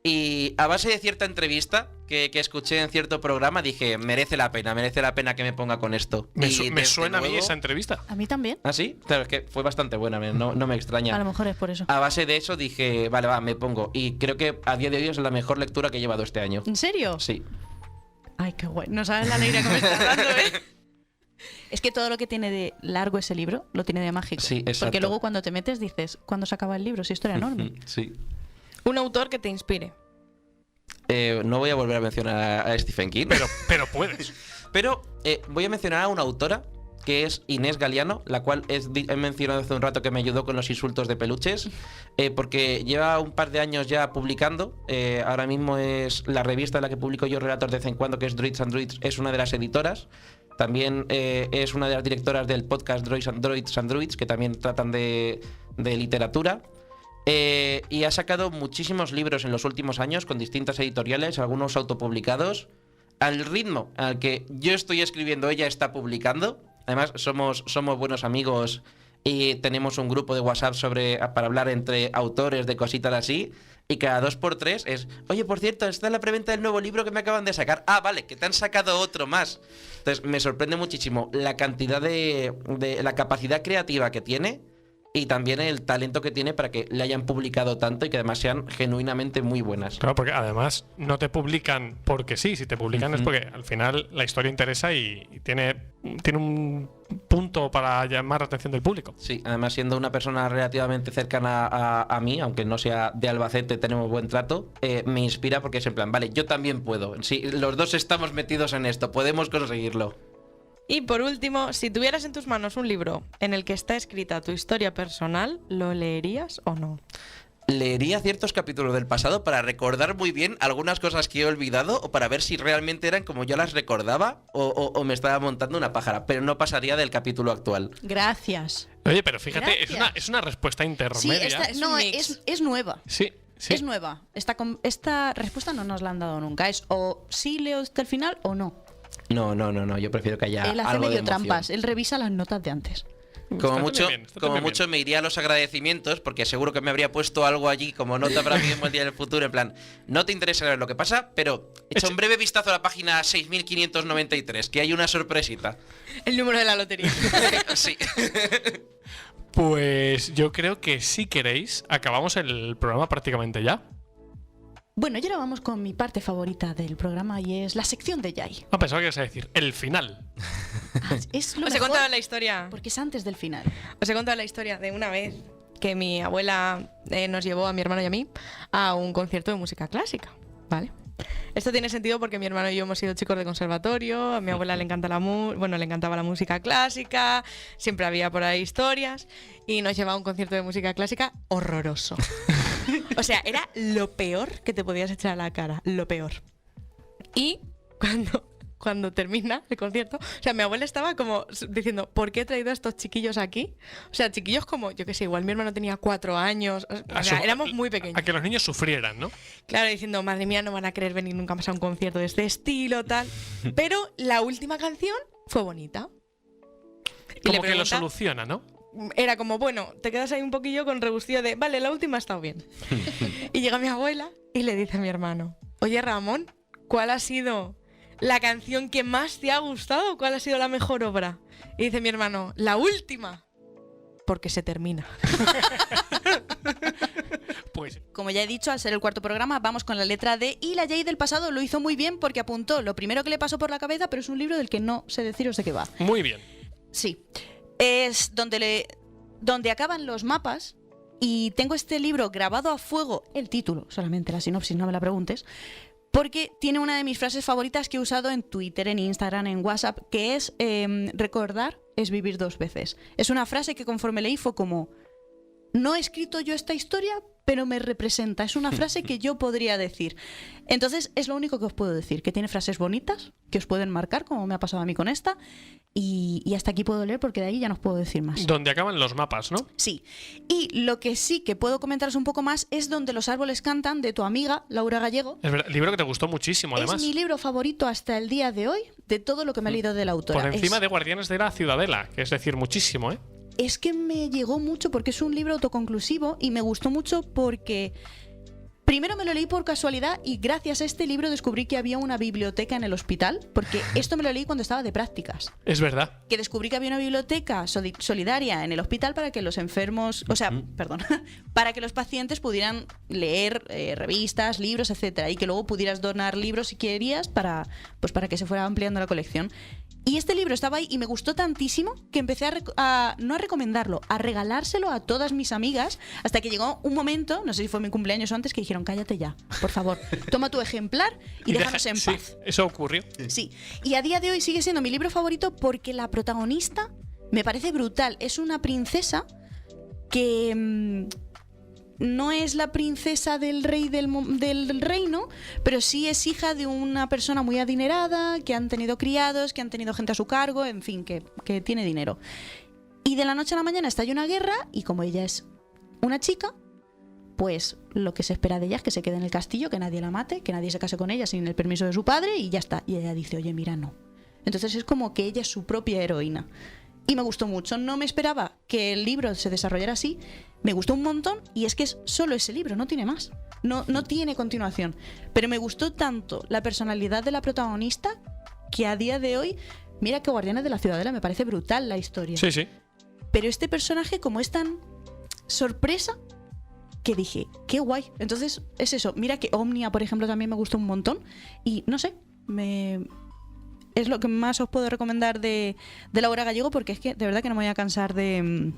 Y a base de cierta entrevista que escuché en cierto programa, dije, merece la pena que me ponga con esto. Me Y desde suena a mí luego- esa entrevista. A mí también. ¿Ah, sí? Claro, es que fue bastante buena, no me extraña. A lo mejor es por eso. A base de eso dije, vale, me pongo. Y creo que a día de hoy es la mejor lectura que he llevado este año. ¿En serio? Sí. Ay, qué guay. No sabes la alegría que me está dando, ¿eh? Es que todo lo que tiene de largo ese libro lo tiene de mágico. Sí, exacto. Porque luego cuando te metes dices, ¿cuándo se acaba el libro? Es historia enorme. Sí. Un autor que te inspire. No voy a volver a mencionar a Stephen King. Pero puedes. Pero voy a mencionar a una autora que es Inés Galeano, la cual he mencionado hace un rato que me ayudó con los insultos de peluches, porque lleva un par de años ya publicando. Ahora mismo es la revista en la que publico yo relatos de vez en cuando, que es Droids and Druids, es una de las editoras. También es una de las directoras del podcast Droids and Druids, que también tratan de literatura. Y ha sacado muchísimos libros en los últimos años con distintas editoriales, algunos autopublicados. Al ritmo al que yo estoy escribiendo, ella está publicando. Además, somos buenos amigos y tenemos un grupo de WhatsApp para hablar entre autores de cositas así. Y cada 2x3 es, oye, por cierto, está en la preventa del nuevo libro que me acaban de sacar. Ah, vale, que te han sacado otro más. Entonces, me sorprende muchísimo la cantidad de la capacidad creativa que tiene. Y también el talento que tiene para que le hayan publicado tanto y que además sean genuinamente muy buenas. Claro, porque además no te publican porque sí, si te publican es porque al final la historia interesa y tiene un punto para llamar la atención del público. Sí, además siendo una persona relativamente cercana a mí, aunque no sea de Albacete, tenemos buen trato, me inspira porque es en plan, vale, yo también puedo. Sí, los dos estamos metidos en esto, podemos conseguirlo. Y por último, si tuvieras en tus manos un libro en el que está escrita tu historia personal, ¿lo leerías o no? Leería ciertos capítulos del pasado para recordar muy bien algunas cosas que he olvidado o para ver si realmente eran como yo las recordaba o me estaba montando una pájara, pero no pasaría del capítulo actual. Gracias. Oye, pero fíjate, Gracias. es una respuesta Sí, intermedia. Es un mix. es nueva. Sí, sí. Es nueva. Esta respuesta no nos la han dado nunca. Es o sí leo hasta el final o no. No, yo prefiero que haya Él hace algo de medio emoción. trampas. Él revisa las notas de antes. Como Está también mucho bien. me iría a los agradecimientos, porque seguro que me habría puesto algo allí como nota para mí el día del futuro, en plan, no te interesa ver lo que pasa, pero echa un breve vistazo a la página 6593, que hay una sorpresita. El número de la lotería. Sí. Pues yo creo que si queréis, acabamos el programa prácticamente ya. Bueno, y ahora vamos con mi parte favorita del programa y es la sección de Yai. Ah, pensaba que ibas a decir el final. Es lo Os he mejor contado la historia. porque es antes del final. Os he contado la historia de una vez que mi abuela nos llevó a mi hermano y a mí a un concierto de música clásica, ¿vale? Esto tiene sentido porque mi hermano y yo hemos sido chicos de conservatorio, a mi abuela le encanta le encantaba la música clásica, siempre había por ahí historias y nos llevaba a un concierto de música clásica horroroso. O sea, era lo peor que te podías echar a la cara, lo peor. Y cuando termina el concierto, o sea, mi abuela estaba como diciendo, ¿por qué he traído a estos chiquillos aquí? O sea, chiquillos como, yo qué sé, igual mi hermano tenía 4 años, o sea, éramos muy pequeños. A que los niños sufrieran, ¿no? Claro, diciendo, madre mía, no van a querer venir nunca más a un concierto de este estilo, tal. Pero la última canción fue bonita. Y Como que lo soluciona, ¿no? Era como, bueno, te quedas ahí un poquillo con regustillo de, vale, la última ha estado bien. Y llega mi abuela y le dice a mi hermano, oye Ramón, ¿cuál ha sido la canción que más te ha gustado? ¿Cuál ha sido la mejor obra? Y dice mi hermano, la última, porque se termina. Pues Como ya he dicho, al ser el cuarto programa, vamos con la letra D y la Jay del pasado lo hizo muy bien porque apuntó lo primero que le pasó por la cabeza, pero es un libro del que no sé deciros de qué va. muy bien. Sí, es donde acaban los mapas y tengo este libro grabado a fuego, el título, solamente la sinopsis, no me la preguntes, porque tiene una de mis frases favoritas que he usado en Twitter, en Instagram, en WhatsApp, que es recordar es vivir 2 veces. Es una frase que conforme leí fue como, no he escrito yo esta historia, pero me representa. Es una frase que yo podría decir. Entonces, es lo único que os puedo decir, que tiene frases bonitas, que os pueden marcar, como me ha pasado a mí con esta, y hasta aquí puedo leer porque de ahí ya no os puedo decir más. Donde acaban los mapas, ¿no? Sí. Y lo que sí que puedo comentaros un poco más es Donde los árboles cantan, de tu amiga, Laura Gallego. Es verdad, libro que te gustó muchísimo, además. Es mi libro favorito hasta el día de hoy, de todo lo que me he leído de la autora. Por encima de Guardianes de la Ciudadela, que es decir, muchísimo, ¿eh? Es que me llegó mucho porque es un libro autoconclusivo y me gustó mucho porque primero me lo leí por casualidad y gracias a este libro descubrí que había una biblioteca en el hospital, porque esto me lo leí cuando estaba de prácticas. Es verdad. Que descubrí que había una biblioteca solidaria en el hospital para que los enfermos, o sea, perdón, para que los pacientes pudieran leer revistas, libros, etcétera, y que luego pudieras donar libros si querías para que se fuera ampliando la colección. Y este libro estaba ahí y me gustó tantísimo que empecé no a recomendarlo, a regalárselo a todas mis amigas, hasta que llegó un momento, no sé si fue mi cumpleaños o antes, que dijeron, cállate ya, por favor, toma tu ejemplar y déjanos en paz. Sí, eso ocurrió. Sí, y a día de hoy sigue siendo mi libro favorito porque la protagonista me parece brutal. Es una princesa que no es la princesa del rey del reino, pero sí es hija de una persona muy adinerada, que han tenido criados, que han tenido gente a su cargo, en fin, que tiene dinero. Y de la noche a la mañana estalla una guerra y como ella es una chica, pues lo que se espera de ella es que se quede en el castillo, que nadie la mate, que nadie se case con ella sin el permiso de su padre y ya está. Y ella dice, oye, mira, no. Entonces es como que ella es su propia heroína. Y me gustó mucho. No me esperaba que el libro se desarrollara así. Me gustó un montón y es que es solo ese libro, no tiene más. No tiene continuación. Pero me gustó tanto la personalidad de la protagonista que a día de hoy, mira que Guardianes de la Ciudadela me parece brutal la historia. Sí, sí. Pero este personaje, como es tan sorpresa, que dije, qué guay. Entonces, es eso. Mira que Omnia, por ejemplo, también me gustó un montón. Y no sé, es lo que más os puedo recomendar de Laura Gallego, porque es que de verdad que no me voy a cansar de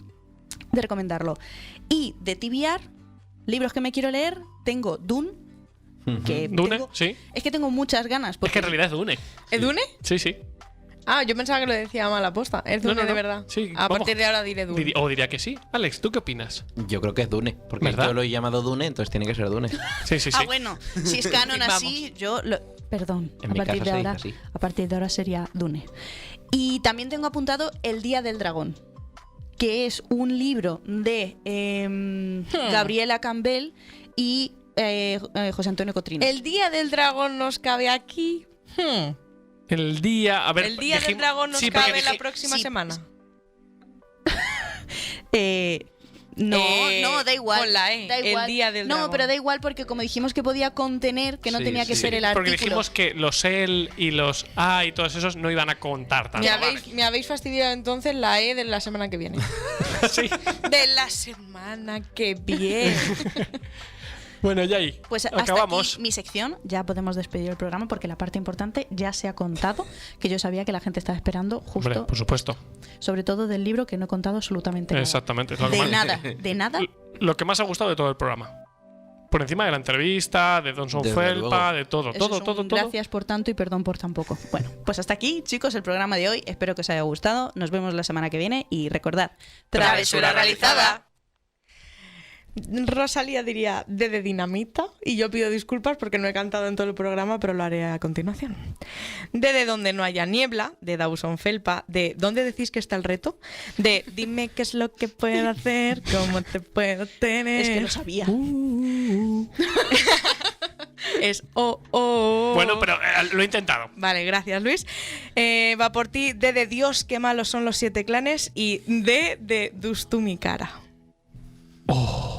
recomendarlo. Y de TBR, libros que me quiero leer, tengo Dune. Que ¿Dune? Sí. Es que tengo muchas ganas. Es que en realidad es Dune. ¿Es Dune? Sí, sí. Ah, yo pensaba que lo decía mal aposta. Es Dune de verdad. Sí, A vamos. partir de ahora diré Dune. O diría que sí. Alex, ¿tú qué opinas? Yo creo que es Dune, porque ¿Verdad? yo lo he llamado Dune, entonces tiene que ser Dune. Sí, sí, sí. Ah, bueno, si es canon así, yo perdón, En mi casa se dice así. a partir de ahora sería Dune. Y también tengo apuntado El Día del Dragón, que es un libro de Gabriela Campbell y José Antonio Cotrina. El día del dragón nos cabe aquí. El día. A ver, El día del dragón nos sí, porque cabe la dije- próxima sí, semana. No, da igual. con la E, da el igual. Día del No, Dragón. pero da igual porque como dijimos que podía contener, que no Sí, tenía que sí. ser el Porque artículo. dijimos que los él y los A y todos esos no iban a contar tanto. Me habéis fastidiado entonces la E de la semana que viene. Sí. De la semana que viene. Bueno, ya ahí. Pues hasta acabamos. aquí mi sección, ya podemos despedir el programa porque la parte importante ya se ha contado, que yo sabía que la gente estaba esperando justo, Hombre, por supuesto. sobre todo del libro que no he contado absolutamente nada. Exactamente. es lo que De más- nada, de nada. Lo que más ha gustado de todo el programa. por encima de la entrevista, de Don Son Desde Felpa, luego. de todo, Eso todo, es un todo, todo. Gracias por tanto y perdón por tan poco. Bueno, pues hasta aquí, chicos, el programa de hoy. Espero que os haya gustado. Nos vemos la semana que viene y recordad, Travesura realizada. Rosalía diría de dinamita y yo pido disculpas porque no he cantado en todo el programa, pero lo haré a continuación. De donde no haya niebla, de Dawson Felpa, de ¿dónde decís que está el reto? De dime qué es lo que puedo hacer, cómo te puedo tener. es que lo sabía. Es oh. Bueno, pero lo he intentado. Vale, gracias Luis. Va por ti, de Dios, qué malos son los 7 clanes y de Dustumi Cara. Oh.